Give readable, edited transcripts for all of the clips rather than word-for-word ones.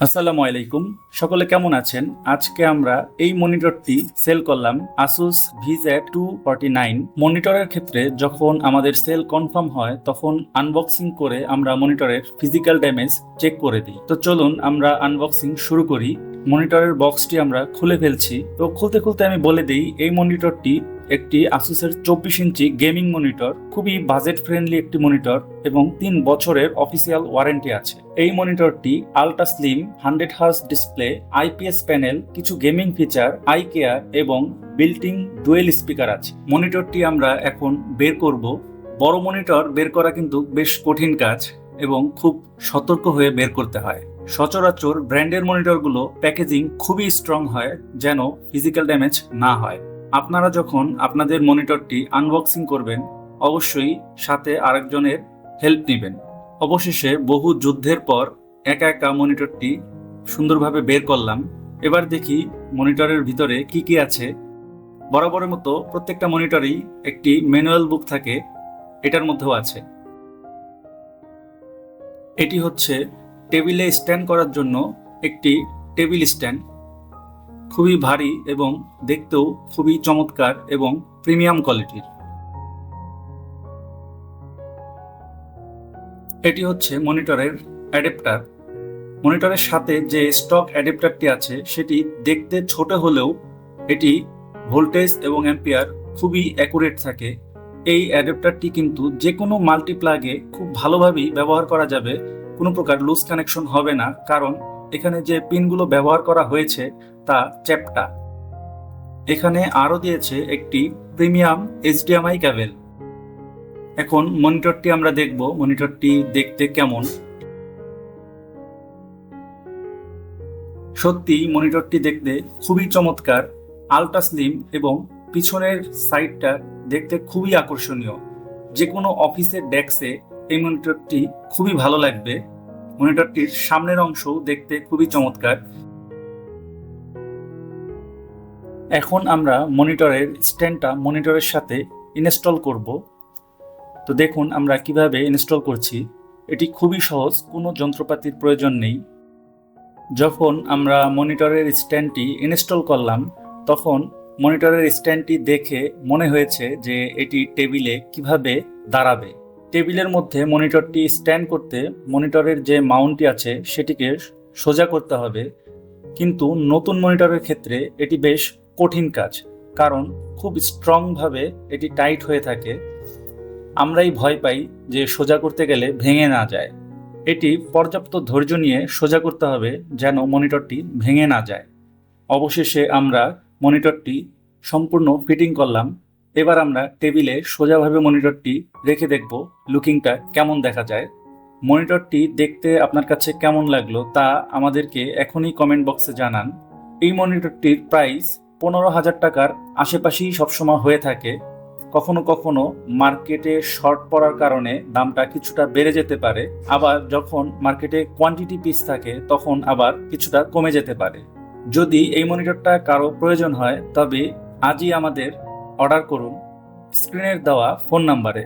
আসসালামু আলাইকুম। সকলে কেমন আছেন? আজকে আমরা এই মনিটরটি সেল করলাম Asus VZ249। মনিটরের ক্ষেত্রে যখন আমাদের সেল কনফার্ম হয় তখন আনবক্সিং করে আমরা মনিটরের ফিজিক্যাল ড্যামেজ চেক করে দিই। তো চলুন আমরা আনবক্সিং শুরু করি। মনিটরের বক্সটি আমরা খুলে ফেলছি। তো খুলতে খুলতে আমি বলে দিই, এই মনিটরটি একটি আসুসের 24 ইঞ্চি গেমিং মনিটর। খুবই বাজেট ফ্রেন্ডলি একটি মনিটর এবং 3 বছরের অফিসিয়াল ওয়ারেন্টি আছে। এই মনিটরটি ultra slim 100 hertz display, IPS panel, কিছু গেমিং ফিচার, আই কেয়ার এবং বিল্ট-ইন ডুয়েল স্পিকার আছে। মনিটরটি আমরা এখন বের করব। বড় মনিটর বের করা কিন্তু বেশ কঠিন কাজ এবং খুব সতর্ক হয়ে বের করতে হয়। সচরাচর ব্র্যান্ডের মনিটরগুলো প্যাকেজিং খুবই স্ট্রং হয় যেন ফিজিক্যাল ড্যামেজ না হয়। আপনারা যখন আপনাদের মনিটরটি আনবক্সিং করবেন অবশ্যই সাথে আরেকজনের হেল্প নেবেন। অবশেষে বহু যুদ্ধের পর একা একা মনিটরটি সুন্দরভাবে বের করলাম। এবার দেখি মনিটরের ভিতরে কি কি আছে। বরাবরের মতো প্রত্যেকটা মনিটরেই একটি ম্যানুয়াল বুক থাকে, এটার মধ্যেও আছে। এটি হচ্ছে টেবিলে স্ট্যান্ড করার জন্য একটি টেবিল স্ট্যান্ড। খুবই ভারী এবং দেখতেও খুবই চমৎকার এবং প্রিমিয়াম কোয়ালিটির। এটি হচ্ছে মনিটরের অ্যাডাপ্টার। মনিটরের সাথে যে স্টক অ্যাডাপ্টারটি আছে সেটি দেখতে ছোট হলেও এটি ভোল্টেজ এবং অ্যাম্পিয়ার খুবই অ্যাকুরেট থাকে। এই অ্যাডাপ্টারটি কিন্তু যে কোনো মাল্টিপ্লাগে খুব ভালোভাবেই ব্যবহার করা যাবে, কোনো প্রকার লুজ কানেকশন হবে না, কারণ এখানে যে পিনগুলো ব্যবহার করা হয়েছে তা চ্যাপ্টা। এখানে আরও দিয়েছে একটি প্রিমিয়াম এইচডিএমআই কেবল। এখন মনিটরটি আমরা দেখব মনিটরটি দেখতে কেমন। সত্যি মনিটরটি দেখতে খুবই চমৎকার, আল্ট্রা স্লিম এবং পিছনের সাইডটা দেখতে খুবই আকর্ষণীয়। যে কোনো অফিসের ডেস্কে এই মনিটরটি খুবই ভালো লাগবে। মনিটরটির সামনের অংশ দেখতে খুবই চমৎকার। এখন আমরা মনিটরের স্ট্যান্ডটা মনিটরের সাথে ইনস্টল করব। তো দেখুন আমরা কিভাবে ইনস্টল করছি। এটি খুবই সহজ, কোনো যন্ত্রপাতির প্রয়োজন নেই। যখন আমরা মনিটরের স্ট্যান্ডটি ইনস্টল করলাম তখন মনিটরের স্ট্যান্ডটি দেখে মনে হয়েছে যে এটি টেবিলে কিভাবে দাঁড়াবে। টেবিলের মধ্যে মনিটরটি স্ট্যান্ড করতে মনিটরের যে মাউন্টটি আছে সেটিকে সোজা করতে হবে, কিন্তু নতুন মনিটরের ক্ষেত্রে এটি বেশ কঠিন কাজ, কারণ খুব স্ট্রংভাবে এটি টাইট হয়ে থাকে। আমরাই ভয় পাই যে সোজা করতে গেলে ভেঙে না যায়। এটি পর্যাপ্ত ধৈর্য নিয়ে সোজা করতে হবে যেন মনিটরটি ভেঙে না যায়। অবশেষে আমরা মনিটরটি সম্পূর্ণ ফিটিং করলাম। এবার আমরা টেবিলে সোজাভাবে মনিটরটি রেখে দেখব লুকিংটা কেমন দেখা যায়। মনিটরটি দেখতে আপনার কাছে কেমন লাগলো তা আমাদেরকে এখনই কমেন্ট বক্সে জানান। এই মনিটরটির প্রাইস 15,000 টাকার আশেপাশেই সবসময় হয়ে থাকে। কখনো কখনো মার্কেটে শর্ট পড়ার কারণে দামটা কিছুটা বেড়ে যেতে পারে, আবার যখন মার্কেটে কোয়ান্টিটি পিস থাকে তখন আবার কিছুটা কমে যেতে পারে। যদি এই মনিটরটা কারো প্রয়োজন হয় তবে আজই আমাদের অর্ডার করুন স্ক্রিনের দেওয়া ফোন নাম্বারে।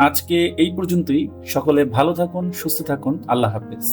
আজকে এই পর্যন্তই। সকলে ভালো থাকুন, সুস্থ থাকুন। আল্লাহ হাফেজ।